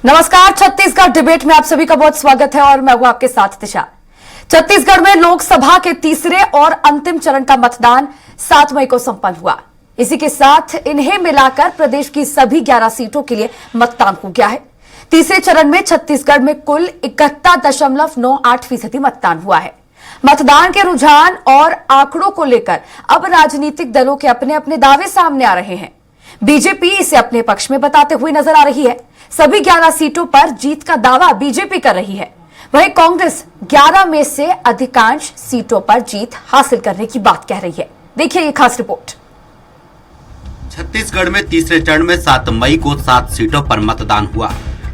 नमस्कार, छत्तीसगढ़ डिबेट में आप सभी का बहुत स्वागत है और मैं हूं आपके साथ दिशा। छत्तीसगढ़ में लोकसभा के तीसरे और अंतिम चरण का मतदान 7 मई को संपन्न हुआ। इसी के साथ इन्हें मिलाकर प्रदेश की सभी 11 सीटों के लिए मतदान हो गया है। तीसरे चरण में छत्तीसगढ़ में कुल 71.98% मतदान हुआ है। मतदान के रुझान और आंकड़ों को लेकर अब राजनीतिक दलों के अपने अपने दावे सामने आ रहे हैं। बीजेपी इसे अपने पक्ष में बताते हुए नजर आ रही है। सभी 11 सीटों पर जीत का दावा बीजेपी कर रही है। वहीं कांग्रेस 11 में से अधिकांश सीटों पर जीत हासिल करने की बात कह रही है। देखिए ये खास रिपोर्ट। छत्तीसगढ़ में तीसरे चरण में 7 मई को 7 सीटों पर मतदान हुआ।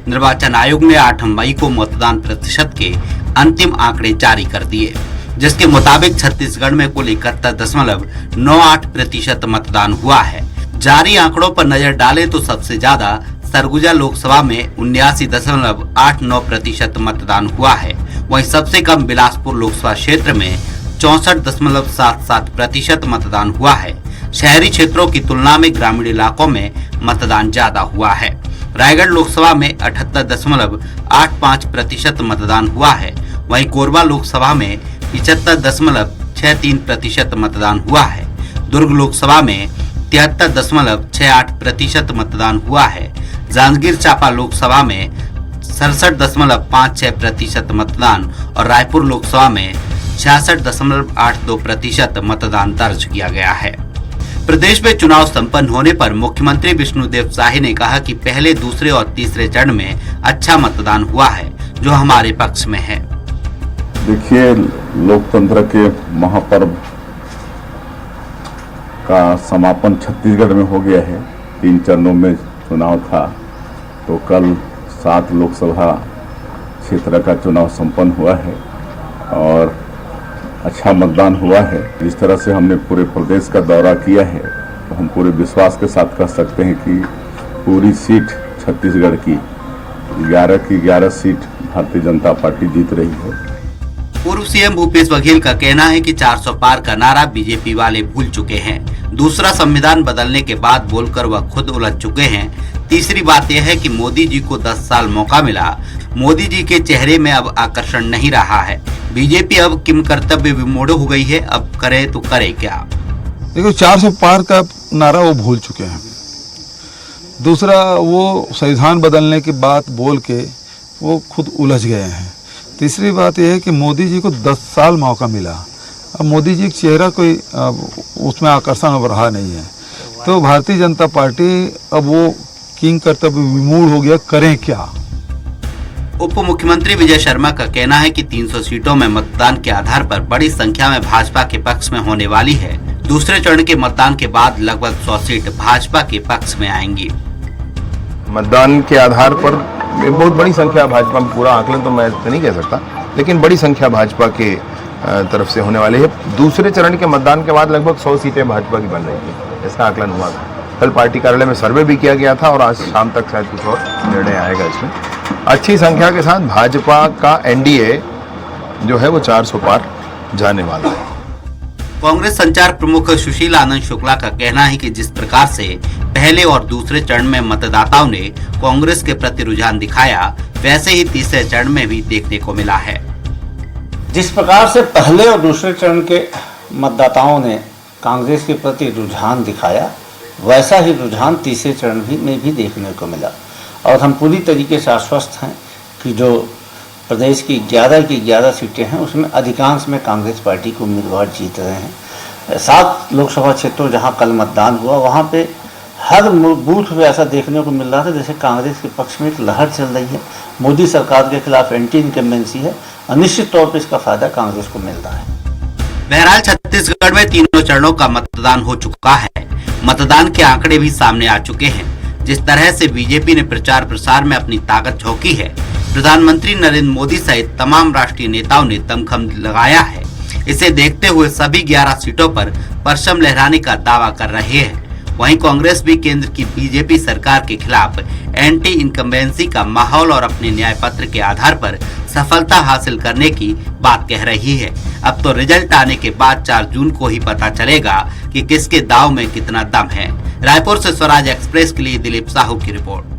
निर्वाचन आयोग ने 8 मई को मतदान प्रतिशत के अंतिम आंकड़े जारी कर दिए, जिसके मुताबिक छत्तीसगढ़ में कुल 71.98% मतदान हुआ है। जारी आंकड़ों पर नजर डालें तो सबसे ज्यादा सरगुजा लोकसभा में 79.89% मतदान हुआ है। वहीं सबसे कम बिलासपुर लोकसभा क्षेत्र में 64.77% मतदान हुआ है। शहरी क्षेत्रों की तुलना में ग्रामीण इलाकों में मतदान ज्यादा हुआ है। रायगढ़ लोकसभा में 78.85% मतदान हुआ है। वहीं कोरबा लोकसभा में 75.63% मतदान हुआ है। दुर्ग लोकसभा में 73.68% मतदान हुआ है। जांजगीर चांपा लोकसभा में 67.56% मतदान और रायपुर लोकसभा में 66.82% मतदान दर्ज किया गया है। प्रदेश में चुनाव संपन्न होने पर मुख्यमंत्री विष्णुदेव साय ने कहा कि पहले, दूसरे और तीसरे चरण में अच्छा मतदान हुआ है, जो हमारे पक्ष में है। देखिए, लोकतंत्र के महापर्व का समापन छत्तीसगढ़ में हो गया है। 3 चरणों में चुनाव था, तो कल 7 लोकसभा क्षेत्र का चुनाव संपन्न हुआ है और अच्छा मतदान हुआ है। जिस तरह से हमने पूरे प्रदेश का दौरा किया है, तो हम पूरे विश्वास के साथ कह सकते हैं कि पूरी सीट छत्तीसगढ़ की 11 की 11 सीट भारतीय जनता पार्टी जीत रही है। पूर्व सीएम भूपेश बघेल का कहना है कि 400 पार का नारा बीजेपी वाले भूल चुके हैं। दूसरा, संविधान बदलने के बाद बोलकर वह खुद उलझ चुके हैं। तीसरी बात यह है कि मोदी जी को 10 साल मौका मिला। मोदी जी के चेहरे में अब आकर्षण नहीं रहा है। बीजेपी अब किम कर्तव्य विमूढ़ हो गई है। अब करे तो करे क्या? देखो, 400 पार का नारा वो भूल चुके हैं। दूसरा, वो संविधान बदलने की बात बोल के वो खुद उलझ गए हैं। तीसरी बात यह है कि मोदी जी को 10 साल मौका मिला। अब मोदी जी का चेहरा कोई उसमें आकर्षण अब रहा नहीं है, तो भारतीय जनता पार्टी अब वो किंग कर्तव्य विमूढ़ हो गया, करें क्या? उप मुख्यमंत्री विजय शर्मा का कहना है कि 300 सीटों में मतदान के आधार पर बड़ी संख्या में भाजपा के पक्ष में होने वाली है। दूसरे चरण के मतदान के बाद लगभग 100 सीट भाजपा के पक्ष में आएंगी। मतदान के आधार पर बहुत बड़ी संख्या भाजपा में, पूरा आकलन तो मैं नहीं कह सकता, लेकिन बड़ी संख्या भाजपा के तरफ से होने वाली है। दूसरे चरण के मतदान के बाद लगभग 100 सीटें भाजपा की बन रही है, इसका आकलन हुआ था। कल पार्टी कार्यालय में सर्वे भी किया गया था और आज शाम तक शायद कुछ और निर्णय आएगा इसमें। अच्छी संख्या के साथ भाजपा का एनडीए जो है वो 400 पार जाने वाला है। कांग्रेस संचार प्रमुख सुशील आनंद शुक्ला का कहना है कि जिस प्रकार से पहले और दूसरे चरण में मतदाताओं ने कांग्रेस के प्रति रुझान दिखाया, वैसे ही तीसरे चरण में भी देखने को मिला है। जिस प्रकार से पहले और दूसरे चरण के मतदाताओं ने कांग्रेस के प्रति रुझान दिखाया, वैसा ही रुझान तीसरे चरण में भी देखने को मिला। और हम पूरी तरीके से आश्वस्त हैं कि जो प्रदेश की 11 सीटें हैं, उसमें अधिकांश में कांग्रेस पार्टी को उम्मीदवार जीत रहे हैं। 7 लोकसभा क्षेत्रों जहां कल मतदान हुआ, वहां पे हर बूथ पे ऐसा देखने को मिल रहा था जैसे कांग्रेस के पक्ष में एक लहर चल रही है। मोदी सरकार के खिलाफ एंटी इनकम्बेंसी है और निश्चित तौर पर इसका फायदा कांग्रेस को मिल रहा है। बहरहाल छत्तीसगढ़ में तीनों चरणों का मतदान हो चुका है। मतदान के आंकड़े भी सामने आ चुके हैं। जिस तरह से बीजेपी ने प्रचार प्रसार में अपनी ताकत झोंकी है, प्रधानमंत्री नरेंद्र मोदी सहित तमाम राष्ट्रीय नेताओं ने दमखम लगाया है। इसे देखते हुए सभी 11 सीटों पर परचम लहराने का दावा कर रहे हैं। वहीं कांग्रेस भी केंद्र की बीजेपी सरकार के खिलाफ एंटी इनकम्बेंसी का माहौल और अपने न्याय पत्र के आधार पर सफलता हासिल करने की बात कह रही है। अब तो रिजल्ट आने के बाद 4 जून को ही पता चलेगा कि किसके दांव में कितना दम है। रायपुर से स्वराज एक्सप्रेस के लिए दिलीप साहू की रिपोर्ट।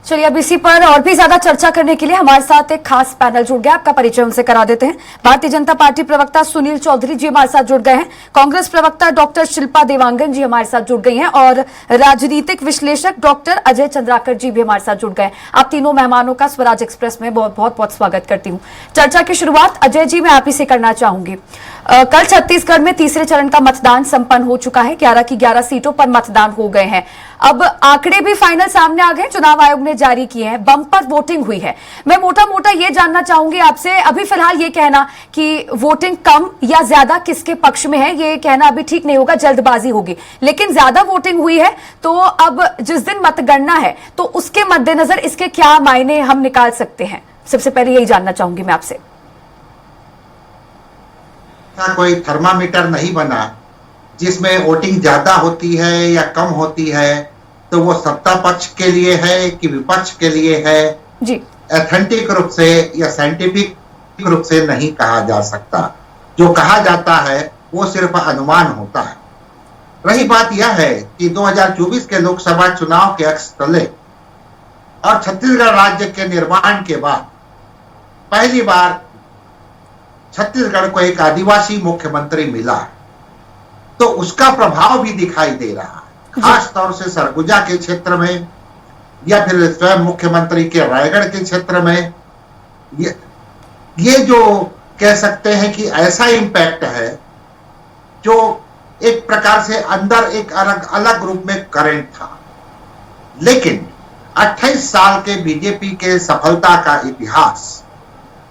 चलिए अब इसी पर और भी ज्यादा चर्चा करने के लिए हमारे साथ एक खास पैनल जुड़ गया, आपका परिचय उनसे करा देते हैं। भारतीय जनता पार्टी प्रवक्ता सुनील चौधरी जी हमारे साथ जुड़ गए हैं, कांग्रेस प्रवक्ता डॉक्टर शिल्पा देवांगन जी हमारे साथ जुड़ गई हैं और राजनीतिक विश्लेषक डॉक्टर अजय चंद्राकर जी भी हमारे साथ जुड़ गए हैं। आप तीनों मेहमानों का स्वराज एक्सप्रेस में बहुत बहुत स्वागत करती हूँ। चर्चा की शुरुआत अजय जी मैं आप ही से करना चाहूंगी। कल छत्तीसगढ़ में तीसरे चरण का मतदान संपन्न हो चुका है, 11 की 11 सीटों पर मतदान हो गए हैं। अब आंकड़े भी फाइनल सामने आ गए, चुनाव आयोग ने जारी किए हैं, बम्पर वोटिंग हुई है। मैं मोटा मोटा ये जानना चाहूंगी आपसे, अभी फिलहाल ये कहना कि वोटिंग कम या ज्यादा किसके पक्ष में है ये कहना अभी ठीक नहीं होगा, जल्दबाजी होगी, लेकिन ज्यादा वोटिंग हुई है तो अब जिस दिन मतगणना है तो उसके मद्देनजर इसके क्या मायने हम निकाल सकते हैं, सबसे पहले यही जानना चाहूंगी मैं आपसे। कोई थर्मामीटर नहीं बना जिसमें वोटिंग ज्यादा होती है या कम होती है तो वो सत्ता पक्ष के लिए है कि विपक्ष के लिए है जी, एथेंटिक रूप से या साइंटिफिक रूप से नहीं कहा जा सकता। जो कहा जाता है वो सिर्फ अनुमान होता है। रही बात यह है कि 2024 के लोकसभा चुनाव के अक्स तले और छत्तीसगढ़ राज्य के निर्माण के बाद पहली बार छत्तीसगढ़ को एक आदिवासी मुख्यमंत्री मिला, तो उसका प्रभाव भी दिखाई दे रहा है, खास तौर से सरगुजा के क्षेत्र में या फिर स्वयं मुख्यमंत्री के रायगढ़ के क्षेत्र में। ये जो कह सकते हैं कि ऐसा इंपैक्ट है जो एक प्रकार से अंदर एक अलग रूप में करंट था। लेकिन 28 साल के बीजेपी के सफलता का इतिहास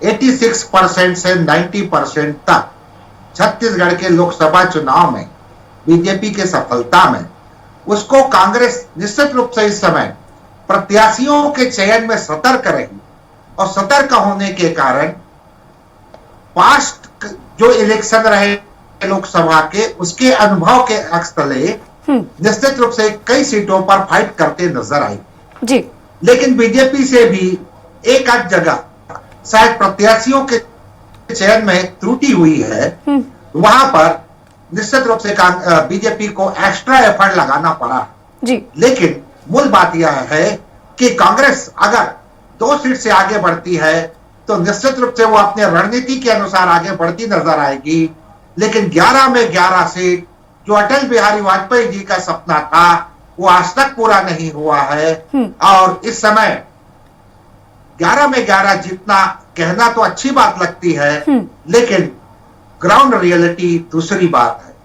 86% से 90% तक छत्तीसगढ़ के लोकसभा चुनाव में बीजेपी के सफलता में, उसको कांग्रेस निश्चित रूप से इस समय प्रत्याशियों के चयन में सतर्क रही और सतर्क होने के कारण पास्ट जो इलेक्शन रहे लोकसभा के उसके अनुभव के अक्स तले निश्चित रूप से कई सीटों पर फाइट करते नजर आई जी। लेकिन बीजेपी से भी एक आध जगह शायद प्रत्याशियों के चयन में त्रुटि हुई है, वहां पर निश्चित रूप से बीजेपी को एक्स्ट्रा एफर्ट लगाना पड़ा जी। लेकिन मूल बात यह है कि कांग्रेस अगर 2 सीट से आगे बढ़ती है तो निश्चित रूप से वो अपने रणनीति के अनुसार आगे बढ़ती नजर आएगी। लेकिन 11 में 11 सीट जो अटल बिहारी वाजपेयी जी का सपना था वो आज तक पूरा नहीं हुआ है और इस समय 11 में 11 जीतना कहना तो अच्छी बात लगती है, लेकिन ग्राउंड रियलिटी दूसरी बात है।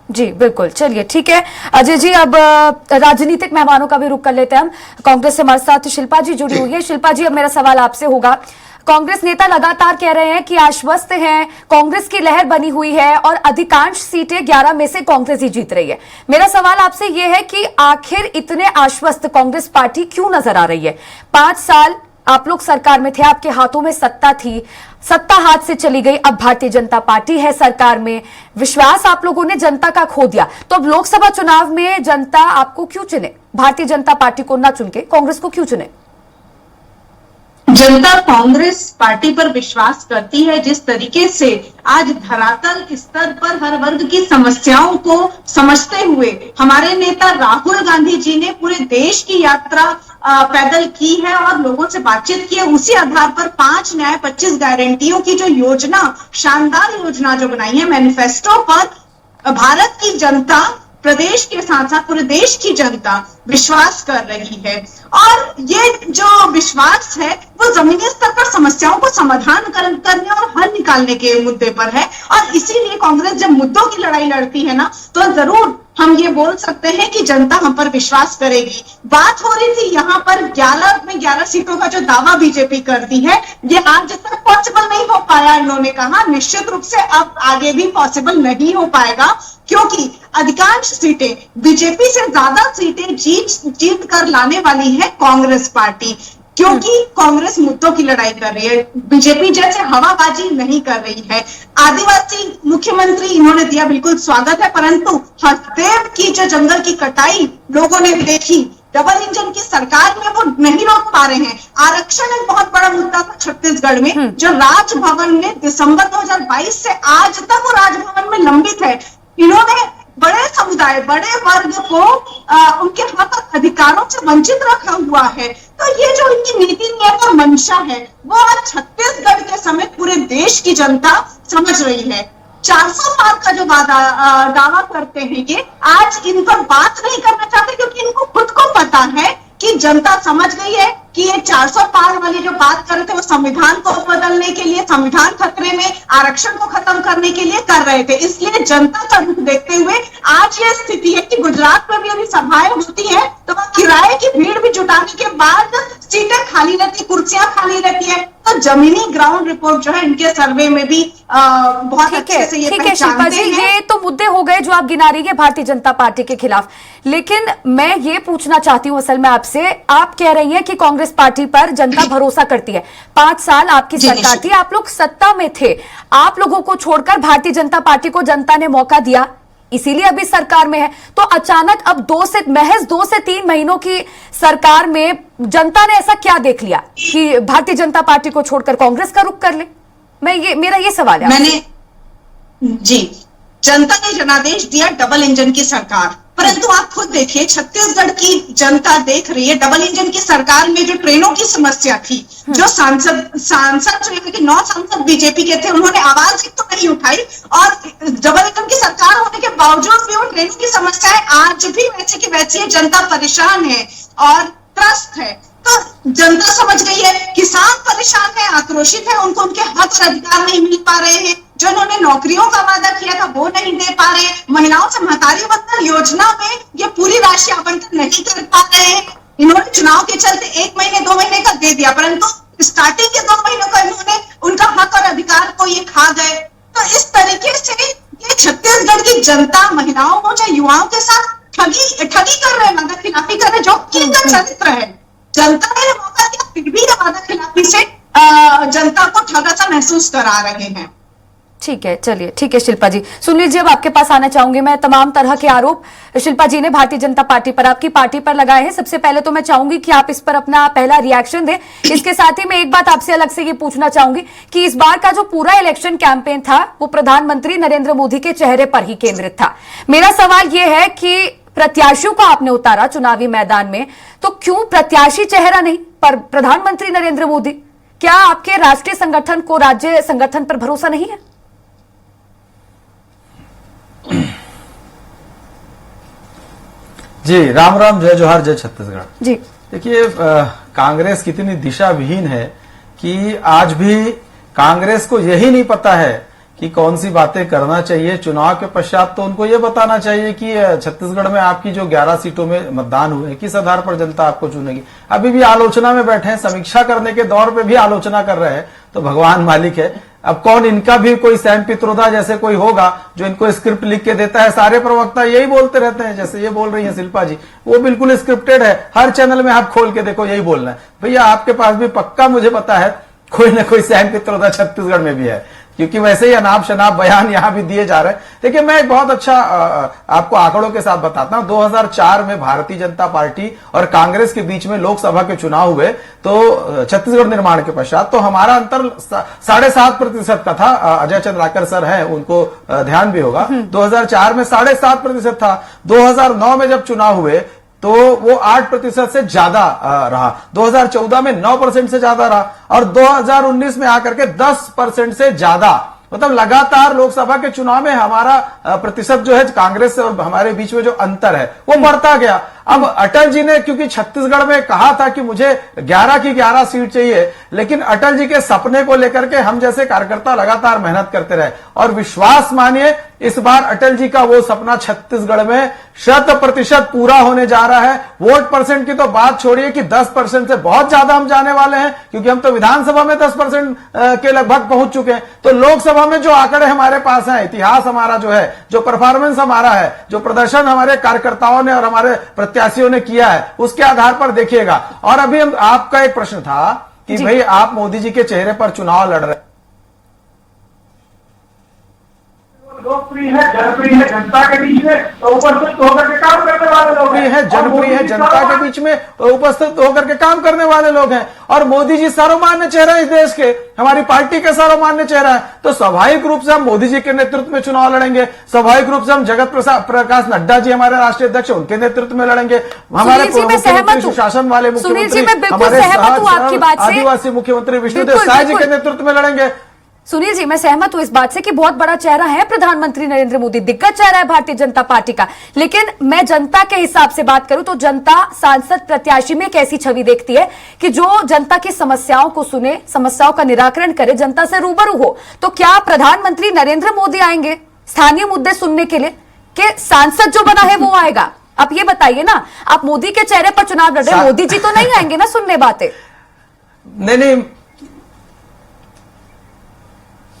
जी बिल्कुल, चलिए ठीक है अजय जी, अब राजनीतिक मेहमानों का भी रुख कर लेते हैं हम। कांग्रेस से हमारे साथ शिल्पा जी जुड़ी हुई है। शिल्पा जी, अब मेरा सवाल आपसे होगा, कांग्रेस नेता लगातार कह रहे हैं कि आश्वस्त हैं, कांग्रेस की लहर बनी हुई है और अधिकांश सीटें 11 में से कांग्रेस ही जीत रही है। मेरा सवाल आपसे यह है कि आखिर इतने आश्वस्त कांग्रेस पार्टी क्यों नजर आ रही है? 5 साल आप लोग सरकार में थे, आपके हाथों में सत्ता थी, सत्ता हाथ से चली गई, अब भारतीय जनता पार्टी है सरकार में, विश्वास आप लोगों ने जनता का खो दिया, तो अब लोकसभा चुनाव में जनता आपको क्यों चुने? भारतीय जनता पार्टी को ना चुन के कांग्रेस को क्यों चुने? जनता कांग्रेस पार्टी पर विश्वास करती है। जिस तरीके से आज धरातल स्तर पर हर वर्ग की समस्याओं को समझते हुए हमारे नेता राहुल गांधी जी ने पूरे देश की यात्रा पैदल की है और लोगों से बातचीत की है, उसी आधार पर 5 न्याय 25 गारंटियों की जो योजना, शानदार योजना जो बनाई है मैनिफेस्टो पर भारत की जनता, प्रदेश के साथ साथ पूरे देश की जनता विश्वास कर रही है। और ये जो विश्वास है वो जमीनी स्तर पर समस्याओं को समाधान करने और हल निकालने के मुद्दे पर है। और इसीलिए कांग्रेस जब मुद्दों की लड़ाई लड़ती है ना, तो जरूर हम ये बोल सकते हैं कि जनता हम पर विश्वास करेगी। बात हो रही थी यहाँ पर 11 में 11 सीटों का जो दावा बीजेपी करती है, ये आज तक पॉसिबल नहीं हो पाया। इन्होंने कहा निश्चित रूप से अब आगे भी पॉसिबल नहीं हो पाएगा, क्योंकि अधिकांश सीटें, बीजेपी से ज्यादा सीटें जीत कर लाने वाली है कांग्रेस पार्टी, क्योंकि कांग्रेस मुद्दों की लड़ाई कर रही है, बीजेपी जैसे हवाबाजी नहीं कर रही है। आदिवासी मुख्यमंत्री इन्होंने दिया, बिल्कुल स्वागत है, परंतु हसदेव की जो जंगल की कटाई लोगों ने देखी, डबल इंजन की सरकार में वो नहीं रोक पा रहे हैं। आरक्षण एक बहुत बड़ा मुद्दा था छत्तीसगढ़ में, जो राजभवन में दिसंबर 2022 से आज तक वो राजभवन में लंबित है। इन्होंने बड़े समुदाय, बड़े वर्ग को उनके हक अधिकारों से वंचित रखा हुआ है। तो ये जो इनकी नीति नियत और मंशा है वो आज छत्तीसगढ़ के समेत पूरे देश की जनता समझ रही है। 400 पार का जो दावा करते हैं ये आज इन पर बात नहीं करना चाहते, क्योंकि इनको खुद को पता है कि जनता समझ गई है कि ये 400 पार वाली जो बात कर रहे थे वो संविधान को बदलने के लिए, संविधान खतरे में, आरक्षण को खत्म करने के लिए कर रहे थे। इसलिए जनता का रुख देखते हुए आज ये स्थिति है कि गुजरात में भी अभी सभाएं होती है तो वह किराए की भीड़ भी जुटाने के बाद सीटें खाली रहती, कुर्सियां खाली रहती है। तो जमीनी ग्राउंड रिपोर्ट जो है इनके सर्वे में भी बहुत अच्छे से ये पहचानते हैं। ये तो मुद्दे हो गए जो आप गिना रही है भारतीय जनता पार्टी के खिलाफ, लेकिन मैं ये पूछना चाहती हूँ असल में आपसे, आप कह रही हैं कि कांग्रेस पार्टी पर जनता भरोसा करती है। 5 साल आपकी सरकार थी, आप लोग सत्ता में थे, आप लोगों को छोड़कर भारतीय जनता पार्टी को जनता ने मौका दिया, इसीलिए अभी सरकार में है। तो अचानक अब महज 2 से 3 महीनों की सरकार में जनता ने ऐसा क्या देख लिया कि भारतीय जनता पार्टी को छोड़कर कांग्रेस का रुख कर ले? मेरा ये सवाल है। जनता ने जनादेश दिया डबल इंजन की सरकार, परंतु आप खुद देखिए छत्तीसगढ़ की जनता देख रही है डबल इंजन की सरकार में जो ट्रेनों की समस्या थी, जो सांसद जो है कि 9 सांसद बीजेपी के थे, उन्होंने आवाज एक तो नहीं उठाई और डबल इंजन की सरकार होने के बावजूद भी वो ट्रेनों की समस्या है आज भी वैसे की वैसी है। जनता परेशान है और त्रस्त है। तो जनता समझ गई है, किसान परेशान है, आक्रोशित है, उनको उनके हक और अधिकार नहीं मिल पा रहे हैं, जो उन्होंने नौकरियों का वादा किया था वो नहीं दे पा रहे हैं, महिलाओं से महतारी वंदन योजना में ये पूरी राशि आवंटन नहीं कर पा रहे हैं। इन्होंने चुनाव के चलते 1 महीने 2 महीने का दे दिया, परंतु स्टार्टिंग के 2 महीनों का इन्होंने उनका हक और अधिकार को ये खा गए। तो इस तरीके से ये छत्तीसगढ़ की जनता महिलाओं को या युवाओं के साथ ठगी कर रहे हैं, वादा खिलाफी कर रहे हैं, जो कि इनका चरित्र है। जनता ने मौका दिया, फिर भी वादा खिलाफी से जनता को ठगा सा महसूस करा रहे हैं। ठीक है, चलिए, ठीक है शिल्पा जी, सुन लीजिए, अब आपके पास आना चाहूंगी मैं। तमाम तरह के आरोप शिल्पा जी ने भारतीय जनता पार्टी पर, आपकी पार्टी पर लगाए हैं। सबसे पहले तो मैं चाहूंगी कि आप इस पर अपना पहला रिएक्शन दें। इसके साथ ही मैं एक बात आपसे अलग से ये पूछना चाहूंगी कि इस बार का जो पूरा इलेक्शन कैंपेन था वो प्रधानमंत्री नरेंद्र मोदी के चेहरे पर ही केंद्रित था। मेरा सवाल यह है कि प्रत्याशियों को आपने उतारा चुनावी मैदान में, तो क्यों प्रत्याशी चेहरा नहीं पर प्रधानमंत्री नरेंद्र मोदी? क्या आपके राष्ट्रीय संगठन को राज्य संगठन पर भरोसा नहीं है? जी राम राम, जय जोहार, जय छत्तीसगढ़। जी देखिए, कांग्रेस कितनी दिशा विहीन है कि आज भी कांग्रेस को यही नहीं पता है कि कौन सी बातें करना चाहिए। चुनाव के पश्चात तो उनको ये बताना चाहिए कि छत्तीसगढ़ में आपकी जो 11 सीटों में मतदान हुए, किस आधार पर जनता आपको चुनेगी। अभी भी आलोचना में बैठे हैं, समीक्षा करने के दौर पे भी आलोचना कर रहे हैं, तो भगवान मालिक है। अब कौन, इनका भी कोई सैम पित्रोदा जैसे कोई होगा जो इनको स्क्रिप्ट लिख के देता है। सारे प्रवक्ता यही बोलते रहते हैं, जैसे ये बोल रही है शिल्पा जी, वो बिल्कुल स्क्रिप्टेड है। हर चैनल में आप खोल के देखो, यही बोलना है। भैया आपके पास भी पक्का मुझे पता है कोई ना कोई सैम पित्रोदा छत्तीसगढ़ में भी है, क्योंकि वैसे ही अनाप शनाप बयान यहां भी दिए जा रहे हैं। देखिए, मैं एक बहुत अच्छा आपको आंकड़ों के साथ बताता हूं। 2004 में भारतीय जनता पार्टी और कांग्रेस के बीच में लोकसभा के चुनाव हुए, तो छत्तीसगढ़ निर्माण के पश्चात तो हमारा अंतर 7.5% का था। अजय चंद्राकर सर हैं, उनको ध्यान भी होगा। 2004 में 7.5% था। 2009 में जब चुनाव हुए तो वो 8% से ज्यादा रहा। 2014 में 9% से ज्यादा रहा और 2019 में आकर के 10% से ज्यादा। मतलब लगातार लोकसभा के चुनाव में हमारा प्रतिशत जो है कांग्रेस से और हमारे बीच में जो अंतर है वो बढ़ता गया। अब अटल जी ने क्योंकि छत्तीसगढ़ में कहा था कि मुझे 11 की 11 सीट चाहिए, लेकिन अटल जी के सपने को लेकर के हम जैसे कार्यकर्ता लगातार मेहनत करते रहे और विश्वास मानिए इस बार अटल जी का वो सपना छत्तीसगढ़ में 100% पूरा होने जा रहा है। वोट परसेंट की तो बात छोड़िए कि 10% से बहुत ज्यादा हम जाने वाले हैं, क्योंकि हम तो विधानसभा में 10% के लगभग पहुंच चुके हैं। तो लोकसभा में जो आंकड़े हमारे पास हैं, इतिहास हमारा जो है, जो परफॉर्मेंस हमारा है, जो प्रदर्शन हमारे कार्यकर्ताओं ने और हमारे प्रत्याशियों ने किया है, उसके आधार पर देखिएगा। और अभी आपका एक प्रश्न था कि भाई आप मोदी जी के चेहरे पर चुनाव लड़ रहे, लोकप्रिय है, जनप्रिय है जनता के बीच में तो उपस्थित होकर के काम करने वाले लोग हैं। है, जनप्रिय है, जनता के बीच में उपस्थित होकर के काम करने वाले लोग हैं। और मोदी जी सर्वमान्य चेहरा है इस देश के, हमारी पार्टी के सर्वमान्य चेहरा है। तो स्वाभाविक रूप से हम मोदी जी के नेतृत्व में चुनाव लड़ेंगे, स्वाभाविक रूप से हम जगत प्रकाश नड्डा जी हमारे राष्ट्रीय अध्यक्ष उनके नेतृत्व में लड़ेंगे, हमारे शासन वाले मुख्यमंत्री, हमारे आदिवासी मुख्यमंत्री विष्णुदेव साय जी के नेतृत्व में लड़ेंगे। सुनील जी, मैं सहमत हूं इस बात से कि बहुत बड़ा चेहरा है प्रधानमंत्री नरेंद्र मोदी, दिग्गज चेहरा है भारतीय जनता पार्टी का। लेकिन मैं जनता के हिसाब से बात करूं तो जनता सांसद प्रत्याशी में एक ऐसी छवि देखती है कि जो जनता की समस्याओं को सुने, समस्याओं का निराकरण करे, जनता से रूबरू हो। तो क्या प्रधानमंत्री नरेंद्र मोदी आएंगे स्थानीय मुद्दे सुनने के लिए, कि सांसद जो बना है वो आएगा? आप ये बताइए ना, आप मोदी के चेहरे पर चुनाव लड़ रहे हैं, मोदी जी तो नहीं आएंगे ना सुनने बातें? नहीं,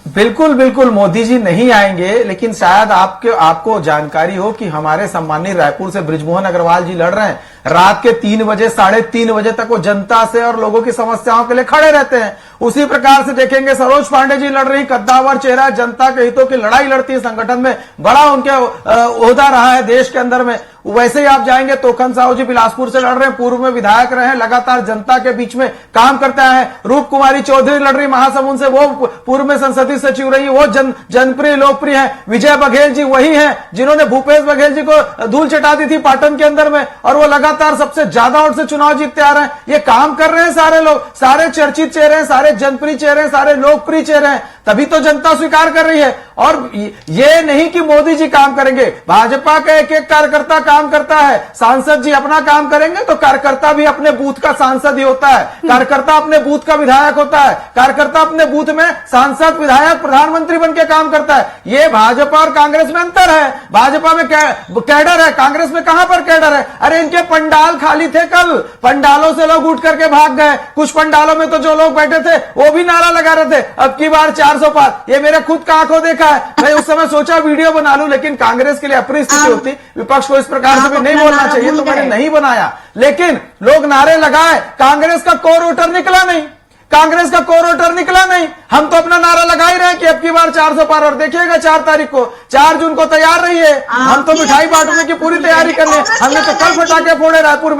बिल्कुल बिल्कुल मोदी जी नहीं आएंगे। लेकिन शायद आपको जानकारी हो कि हमारे सम्मानित रायपुर से बृजमोहन अग्रवाल जी लड़ रहे हैं। रात के 3 बजे 3:30 बजे तक वो जनता से और लोगों की समस्याओं के लिए खड़े रहते हैं। उसी प्रकार से देखेंगे सरोज पांडे जी लड़ रही, कद्दावर चेहरा, जनता के हितों की लड़ाई लड़ती है, संगठन में बड़ा उनके ओहदा रहा है देश के अंदर में। वैसे ही आप जाएंगे तोखन साहू जी बिलासपुर से लड़ रहे हैं, पूर्व में विधायक रहे हैं, लगातार जनता के बीच में काम करते हैं। रूप कुमारी चौधरी लड़ रही महासमुंद से, वो पूर्व में संसदीय सचिव रही, वो जनप्रिय लोकप्रिय है। विजय बघेल जी वही हैं जिन्होंने भूपेश बघेल जी को धूल चटा दी थी पाटन के अंदर में, और वो लगातार सबसे ज्यादा वोट से चुनाव जीतते आ रहे हैं। ये काम कर रहे हैं सारे लोग, सारे चर्चित चेहरे हैं, सारे जनप्रिय चेहरे हैं, सारे लोकप्रिय चेहरे हैं, तभी तो जनता स्वीकार कर रही है। और ये नहीं कि मोदी जी काम करेंगे, भाजपा का एक एक कार्यकर्ता काम करता है। सांसद जी अपना काम करेंगे तो कार्यकर्ता भी अपने बूथ का सांसद ही होता है, कार्यकर्ता अपने बूथ का विधायक होता है, कार्यकर्ता अपने बूथ में सांसद, विधायक, प्रधानमंत्री बन के काम करता है। ये भाजपा और कांग्रेस में अंतर है। भाजपा में कैडर है, कांग्रेस में कहां पर कैडर है? अरे इनके पंडाल खाली थे, कल पंडालों से लोग उठ करके भाग गए। कुछ पंडालों में तो जो लोग बैठे थे वो भी नारा लगा रहे थे अब की बार 400 पार। ये मेरे खुद का आंखों देखा है। मैं उस समय सोचा वीडियो बना लूं, लेकिन कांग्रेस के लिए अप्रिय स्थिति होती, विपक्ष को इस प्रकार से भी नहीं बोलना चाहिए, तो मैंने नहीं बनाया। लेकिन लोग नारे लगाए, कांग्रेस का कोर वोटर निकला नहीं, कांग्रेस का कोर वोटर निकला नहीं। हम तो अपना नारा लगा ही रहे हैं कि अब की बार 400 पार। और देखिएगा 4 तारीख को, 4 जून को तैयार रहिए, हम तो मिठाई बांटने की पूरी तैयारी कर ले। हमने तो कल फटाके फोड़े रायपुर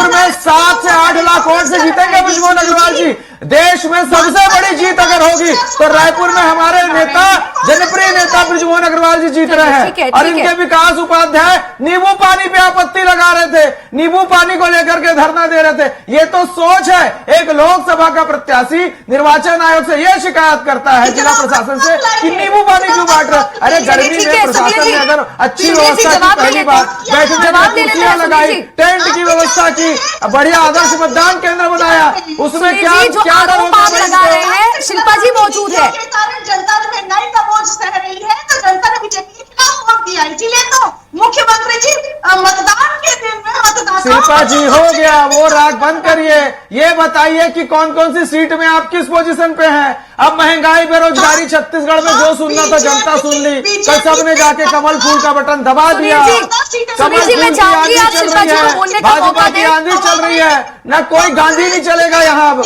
में 7 से 8 लाख वोट से जीतेंगे बृजमोहन अग्रवाल जी। देश में सबसे बड़ी जीत अगर होगी तो रायपुर में हमारे नेता, जनप्रिय नेता बृजमोहन अग्रवाल जी जीत रहे हैं। और इनके विकास उपाध्याय नींबू पानी पे आपत्ति लगा रहे थे, नींबू पानी को लेकर के धरना दे रहे थे। ये तो सोच है। एक लोकसभा का प्रत्याशी निर्वाचन आयोग से यह शिकायत करता है जिला प्रशासन से कि नींबू पानी क्यों बांट रहे। अरे गर्मी में प्रशासन ने अगर अच्छी व्यवस्था की, पहली बात बैठने में कुर्सियां लगाई, टेंट की व्यवस्था की, बढ़िया आदर्श मतदान केंद्र बनाया, उसमें क्या आरोप आप लगा रहे हैं? शिल्पा जी मौजूद है। जनता जो महंगाई का बोझ सह रही है तो जनता ने बीजेपी के खिलाफ वोट दिया, इसीलिए तो मुख्यमंत्री जी मतदान के दिन में मतदाता। शिल्पा जी हो गया, वो राग बंद करिए। ये बताइए कि कौन कौन सी सीट में आप किस पोजीशन पे हैं? अब महंगाई, बेरोजगारी छत्तीसगढ़ में जो सुनना था जनता सुन ली, कल सबने जाके कमल फूल का बटन दबा दिया। कमल फूल की आंधी चल रही है, भाजपा की आंधी चल रही है, न कोई गांधी नहीं चलेगा यहाँ अब।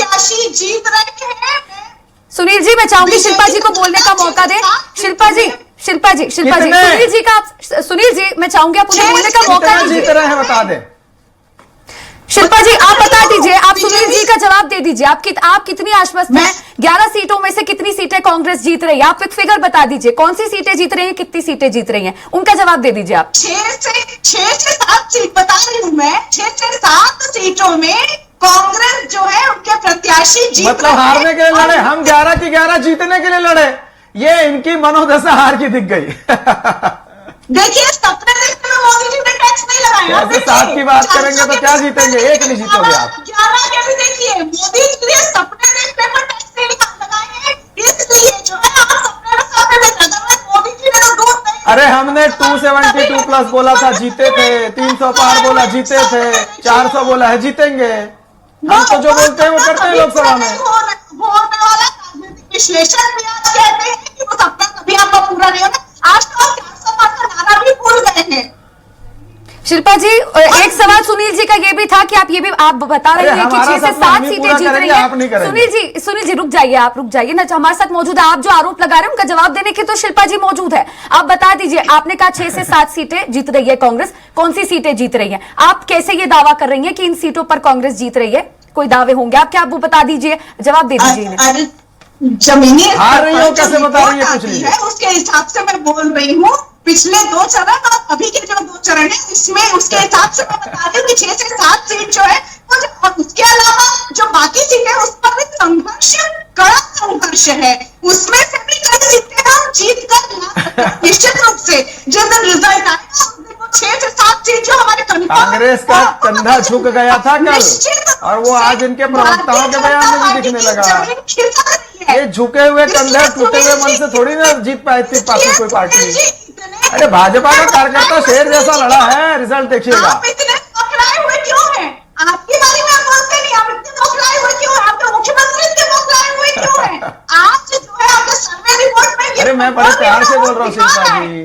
जीत रहे हैं। सुनील जी, मैं चाहूंगी शिल्पा जी को बोलने का मौका दें। शिल्पा जी, सुनील जी, मैं चाहूंगी आप उन्हें बोलने का मौका दीजिए। जीत रहे हैं बता दें। शिल्पा जी आप बता दीजिए, आप सुनील जी का जवाब दे दीजिए। आप कितनी आश्वस्त हैं? 11 सीटों में से कितनी सीटें कांग्रेस जीत रही है? आप एक फिगर बता दीजिए, कौन सी सीटें जीत रही हैं, कितनी सीटें जीत रही हैं, उनका जवाब दे दीजिए आप। 6 से 7 सीट बता रही हूँ मैं, 6 से 7 सीटों में कांग्रेस जो है उनके प्रत्याशी जीत, मतलब हारने के लिए लड़े, हम 11 की 11 जीतने के लिए लड़े। ये इनकी मनोदशा हार की दिख गई। देखिए सपने देखने में मोदी जी ने टैक्स नहीं लगाया। ऐसे 7 की बात करेंगे तो क्या जीतेंगे? एक नहीं जीतोगे आप। 11 के भी देखिए, मोदी जी ने सपने देखने पर टैक्स नहीं लगाए, इसलिए जो है आप सपने में साथ में मोदी जी ने तो दूर नहीं। अरे हमने 272 प्लस बोला था, जीते थे। 300 पार बोला, जीते थे। 400 बोला है, जीतेंगे। हम तो जो बोलते हैं वो करते हैं लोकसभा में। होने वाला राजनीतिक विश्लेषण भी आज कहते हैं कि वो सपना कभी आपका पूरा नहीं होगा। आज तो 400 पार का नारा भी भूल गए हैं। शिल्पा जी, एक सवाल सुनील जी का ये भी था कि आप बता रहे हैं कि 6 से 7 सीटें जीत रही हैं। सुनील जी सुनील जी रुक जाइए, आप रुक जाइए ना, हमारे साथ मौजूद है, आप जो आरोप लगा रहे हैं उनका जवाब देने की तो शिल्पा जी मौजूद है। आप बता दीजिए, आपने कहा 6 से 7 सीटें जीत रही है कांग्रेस, कौन सी सीटें जीत रही हैं? आप कैसे ये दावा कर रही हैं कि इन सीटों पर कांग्रेस जीत रही है? कोई दावे होंगे आप क्या, आप वो बता दीजिए, जवाब दे दीजिए। जमीनी हार रही हो कैसे बता रही है, कुछ नहीं है उसके हिसाब से मैं बोल रही हूँ। पिछले 2 चरण और अभी के जो 2 चरण है इसमें उसके हिसाब से मैं बता रही हूँ कि 6 से 7 सीट जो है, और उसके अलावा जो बाकी सीटें है उस पर भी संघर्ष, कड़ा संघर्ष है, उसमें से भी कई सीटें हम जीत कर निश्चित रूप से जिस दिन रिजल्ट आएगा 6 से 7 सीट जो हमारे कांग्रेस का कंधा झुक गया था कल, और वो आज इनके प्रवक्ताओं के बयान में भी दिखने लगा। ये झुके हुए कंधे टूटे हुए मन से थोड़ी ना जीत पाई थी कोई पार्टी। अरे भाजपा का कार्यकर्ता शेर जैसा लड़ा है, रिजल्ट देखिएगा। आप इतने बौखलाए हुए क्यों हैं? आपके बारे में आप बोलते नहीं, आप इतने बौखलाए हुए क्यों हैं? आपके मुख्यमंत्री इतने बौखलाए हुए क्यों हैं? आप जो है आपके सर्वे रिपोर्ट में, अरे मैं बड़े प्यार से बोल रहा हूँ शिल्पा जी,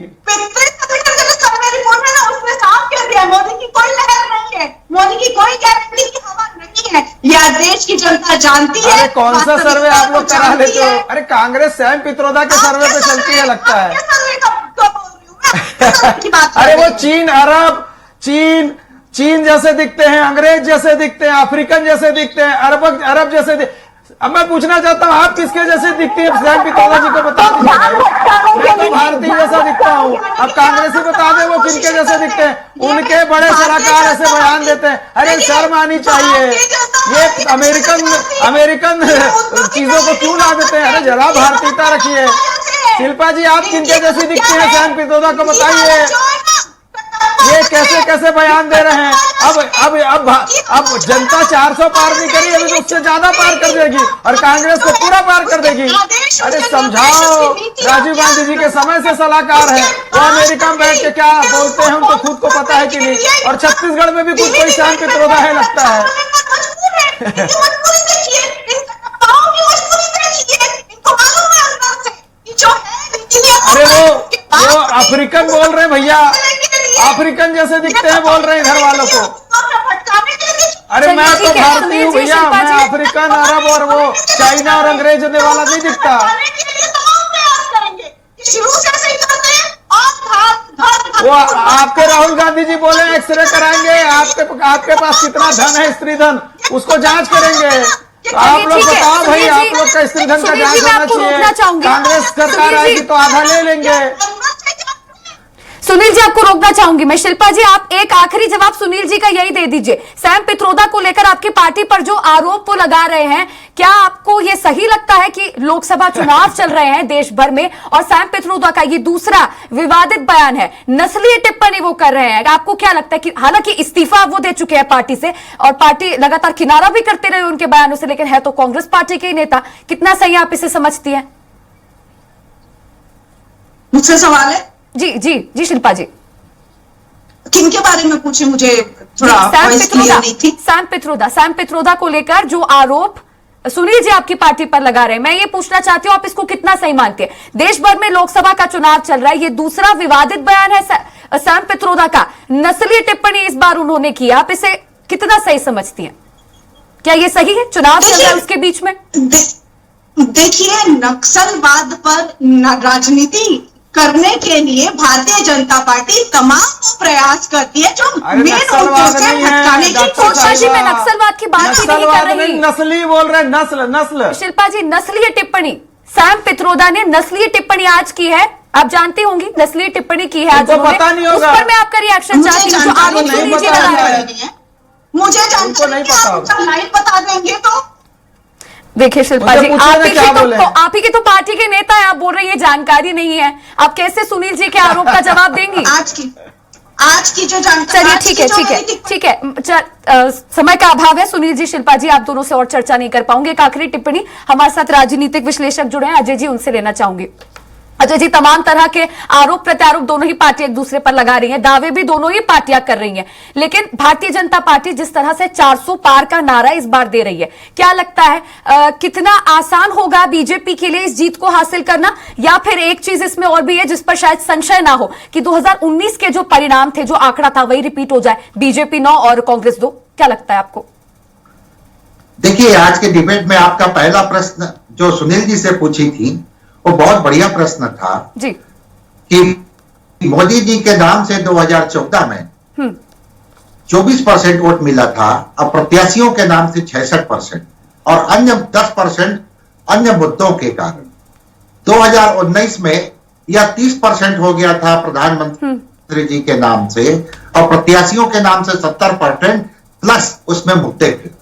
सर्वे रिपोर्ट में ना उसने साफ कह दिया मोदी की कोई लहर नहीं है, मोदी की कोई गारंटी की हवा नहीं है, यह देश की जनता जानती है। अरे कौन सा सर्वे आप लोग करा लेते हो? अरे कांग्रेस सैम पित्रोदा के सर्वे पे चलती है लगता है। अरे वो चीन, अरब, चीन जैसे दिखते हैं, अंग्रेज जैसे दिखते हैं, अफ्रीकन जैसे दिखते हैं, अरब जैसे अब मैं पूछना चाहता हूँ आप किसके जैसे दिखती है? सैम पित्रोदा जी को बता दीजिए। मैं तो भारतीय जैसा दिखता हूँ, अब कांग्रेसी बता दे वो किनके जैसे दिखते हैं। उनके बड़े सलाहकार ऐसे बयान देते हैं, अरे शर्म आनी चाहिए, ये अमेरिकन चीजों को क्यों ला देते हैं? अरे जरा भारतीयता रखिए। शिल्पा जी आप किनके जैसी दिखती है? सैम पित्रोदा को बताइए। ये कैसे कैसे बयान दे रहे हैं? अब जनता 400 पार नहीं करी, अभी तो उससे ज्यादा पार कर देगी और कांग्रेस को पूरा पार कर देगी। अरे समझाओ, राजीव गांधी जी के समय से सलाहकार है, वो अमेरिका में बैठ के क्या बोलते हैं उनको खुद को पता है कि नहीं? और छत्तीसगढ़ में भी कुछ कोई सैम पित्रोदा है लगता है। अरे वो अफ्रीकन बोल रहे हैं भैया, अफ्रीकन जैसे दिखते हैं बोल रहे हैं घर वालों को। अरे मैं तो भारतीय हूँ भैया, मैं अफ्रीकन, अरब और वो चाइना और अंग्रेज होने वाला नहीं दिखता। वो आपके राहुल गांधी जी बोले एक्सरे कराएंगे, आपके पास कितना धन है, स्त्री धन, उसको जांच करेंगे। तो आप लोग बताओ भाई, आप लोग का स्त्री धन का जांच होना चाहिए। कांग्रेस सरकार आएगी तो आधा ले लेंगे। सुनील जी आपको रोकना चाहूंगी मैं। शिल्पा जी आप एक आखिरी जवाब सुनील जी का यही दे दीजिए। सैम पित्रोदा को लेकर आपकी पार्टी पर जो आरोप वो लगा रहे हैं, क्या आपको ये सही लगता है कि लोकसभा चुनाव चल रहे हैं देश भर में और सैम पित्रोदा का ये दूसरा विवादित बयान है, नस्लीय टिप्पणी वो कर रहे हैं? आपको क्या लगता है कि हालांकि इस्तीफा वो दे चुके हैं पार्टी से और पार्टी लगातार किनारा भी करते रहे उनके बयानों से, लेकिन है तो कांग्रेस पार्टी के ही नेता, कितना सही आप इसे समझती है? मुझसे सवाल है? जी शिल्पा जी। किनके बारे में पूछे? मुझे थोड़ा वॉइस क्लियर नहीं थी। सैम पित्रोदा को लेकर जो आरोप सुनील जी आपकी पार्टी पर लगा रहे हैं, मैं ये पूछना चाहती हूँ आप इसको कितना सही मानते हैं? देश भर में लोकसभा का चुनाव चल रहा है, ये दूसरा विवादित बयान है सैम पित्रोदा का, नस्लीय टिप्पणी इस बार उन्होंने की, आप इसे कितना सही समझती हैं? क्या ये सही है? चुनाव चल रहा है उसके बीच में। देखिए, नक्सलवाद पर राजनीति करने के लिए भारतीय जनता पार्टी तमाम प्रयास करती है, जो मेन उद्देश्य है भटकाने की कोशिश। में नक्सलवाद की बात ही नहीं कर रही, नस्ली बोल रहे हैं, नस्ल। शिल्पा जी नस्लीय टिप्पणी, सैम पित्रोदा ने नस्लीय टिप्पणी आज की है, आप जानती होंगी नस्लीय टिप्पणी की है आज, पता नहीं होगा। उस पर मैं आपका रिएक्शन चाहती हूँ। मुझे जानकारी नहीं पता, लाइन बता देंगे तो। देखिए शिल्पा जी, आप ही के तो पार्टी के नेता है, आप बोल रहे हैं ये जानकारी नहीं है, आप कैसे सुनील जी के आरोप का जवाब देंगी? आज की जो जानकारी। चलिए ठीक है, समय का अभाव है सुनील जी, शिल्पा जी आप दोनों से और चर्चा नहीं कर पाऊंगे। एक आखिरी टिप्पणी हमारे साथ राजनीतिक विश्लेषक जुड़े हैं अजय जी, उनसे लेना चाहूंगी। अजय जी, तमाम तरह के आरोप प्रत्यारोप दोनों ही पार्टियां एक दूसरे पर लगा रही हैं, दावे भी दोनों ही पार्टियां कर रही हैं, लेकिन भारतीय जनता पार्टी जिस तरह से 400 पार का नारा इस बार दे रही है, क्या लगता है कितना आसान होगा बीजेपी के लिए इस जीत को हासिल करना? या फिर एक चीज इसमें और भी है जिस पर शायद संशय ना हो कि 2019 के जो परिणाम थे, जो आंकड़ा था, वही रिपीट हो जाए, बीजेपी 9 और कांग्रेस 2? क्या लगता है आपको? देखिए, आज के डिबेट में आपका पहला प्रश्न जो सुनील जी से पूछी थी वो बहुत बढ़िया प्रश्न था जी कि मोदी जी के नाम से 2014 में 24% वोट मिला था, अब प्रत्याशियों के नाम से 66% और अन्य 10% अन्य मुद्दों के कारण 2019 में यह 30% हो गया था प्रधानमंत्री जी के नाम से और प्रत्याशियों के नाम से 70% प्लस उसमें मुद्दे थे।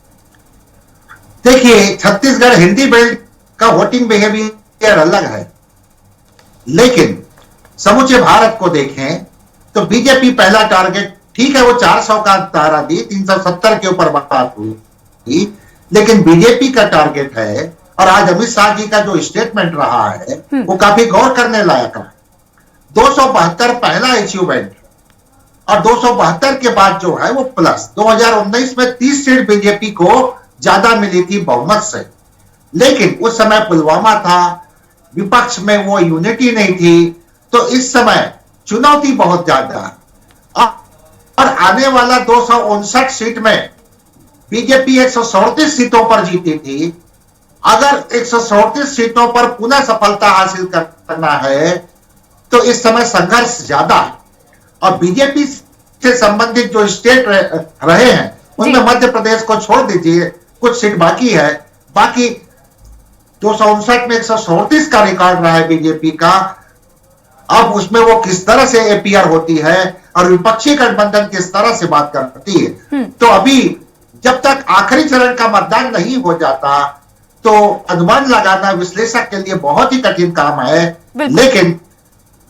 देखिए, छत्तीसगढ़ हिंदी बेल्ट का वोटिंग बिहेवियर अलग है, लेकिन समूचे भारत को देखें तो बीजेपी पहला टारगेट, ठीक है वो 400 का तारा दी, 370 के ऊपर बात हुई, लेकिन बीजेपी का टारगेट है और आज अमित शाह जी का जो स्टेटमेंट रहा है वो काफी गौर करने लायक है। 272 पहला अचीवमेंट और 272 के बाद जो है वो प्लस 2019 में 30 सीट बीजेपी को ज्यादा मिली थी बहुमत से, लेकिन उस समय पुलवामा था, विपक्ष में वो यूनिटी नहीं थी, तो इस समय चुनौती बहुत ज्यादा और आने वाला 259 सीट में बीजेपी 137 सीटों पर जीती थी। अगर 137 सीटों पर पुनः सफलता हासिल करना है तो इस समय संघर्ष ज्यादा है और बीजेपी से संबंधित जो स्टेट रहे हैं उनमें मध्य प्रदेश को छोड़ दीजिए, कुछ सीट बाकी है, बाकी 259 में 137 का रिकॉर्ड रहा है बीजेपी का। अब उसमें वो किस तरह से एपीआर होती है और विपक्षी गठबंधन किस तरह से बात करती है, तो अभी जब तक आखिरी चरण का मतदान नहीं हो जाता तो अनुमान लगाना विश्लेषक के लिए बहुत ही कठिन काम है। लेकिन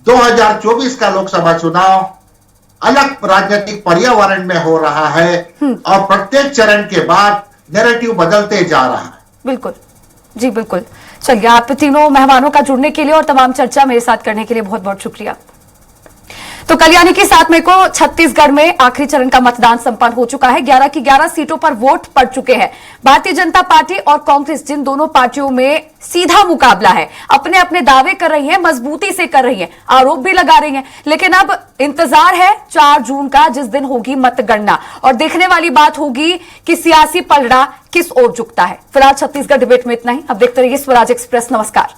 2024 का लोकसभा चुनाव अलग राजनीतिक पर्यावरण में हो रहा है और प्रत्येक चरण के बाद नैरेटिव बदलते जा रहा है। बिल्कुल जी, बिल्कुल। चलिए, आप तीनों मेहमानों का जुड़ने के लिए और तमाम चर्चा मेरे साथ करने के लिए बहुत बहुत शुक्रिया। तो कल्याणी के 7 मई को छत्तीसगढ़ में आखिरी चरण का मतदान संपन्न हो चुका है। 11 की 11 सीटों पर वोट पड़ चुके हैं। भारतीय जनता पार्टी और कांग्रेस, जिन दोनों पार्टियों में सीधा मुकाबला है, अपने अपने दावे कर रही हैं, मजबूती से कर रही हैं, आरोप भी लगा रही हैं, लेकिन अब इंतजार है 4 जून का, जिस दिन होगी मतगणना और देखने वाली बात होगी कि सियासी पलड़ा किस ओर झुकता है। फिलहाल छत्तीसगढ़ डिबेट में इतना ही। अब देखते रहिए स्वराज एक्सप्रेस। नमस्कार।